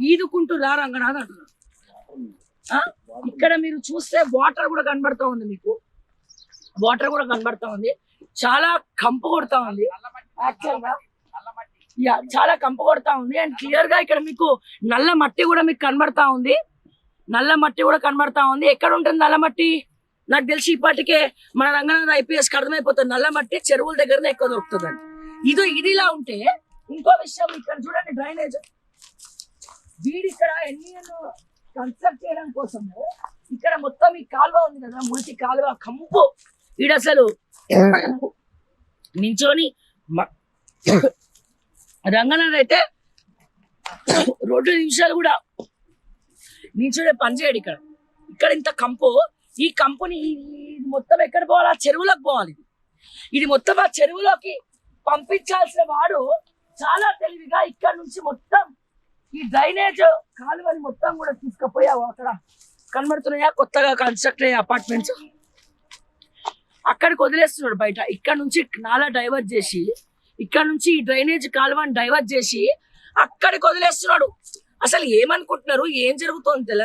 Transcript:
ఈదుకుంటూ రా రంగనాథ్ అంటున్నారు. ఇక్కడ మీరు చూస్తే వాటర్ కూడా కనబడతా ఉంది, మీకు వాటర్ కూడా కనబడతా ఉంది. చాలా కంపు కొడతా ఉంది యాక్చువల్ గా, చాలా కంపు కొడతా ఉంది. అండ్ క్లియర్ గా ఇక్కడ మీకు నల్ల మట్టి కూడా మీకు కనబడతా ఉంది, నల్ల మట్టి కూడా కనబడతా ఉంది. ఎక్కడ ఉంటుంది నల్ల మట్టి? నాకు తెలిసి ఇప్పటికే మన రంగనాథ్ IPS కి అర్థమైపోతుంది, నల్ల మట్టి చెరువుల దగ్గరనే ఎక్కువ దొరుకుతుందని. ఇదిలా ఉంటే ఇంకో విషయం, ఇక్కడ చూడండి డ్రైనేజ్. వీడి ఇక్కడ ఎన్నియన్ కన్స్ట్రక్ట్ చేయడం కోసము ఇక్కడ మొత్తం ఈ కాలువ ఉంది కదా, మురికి కాలువ కంపు. వీడు అసలు నించోని రంగనాథ్ అయితే 2 నిమిషాలు కూడా నించోనే పని చేయడు. ఇక్కడ ఇంత కంపు. ఈ కంపుని మొత్తం ఎక్కడ పోవాలి? ఆ చెరువులోకి పోవాలి. ఇది మొత్తం ఆ చెరువులోకి పంపించాల్సిన వాడు చాలా తెలివిగా ఇక్కడ నుంచి మొత్తం ఈ డ్రైనేజ్ కాలువని మొత్తం కూడా తీసుకుపోయావు. అక్కడ కనబడుతున్నాయా కొత్తగా కన్స్ట్రక్ట్ అయ్యే అపార్ట్మెంట్స్, అక్కడికి వదిలేస్తున్నాడు బయట. ఇక్కడ నుంచి నాలా డైవర్ట్ చేసి, ఇక్కడ నుంచి ఈ డ్రైనేజ్ కాలువని డైవర్ట్ చేసి అక్కడికి వదిలేస్తున్నాడు. అసలు ఏమనుకుంటున్నారు? ఏం జరుగుతోంది తెలంగాణ?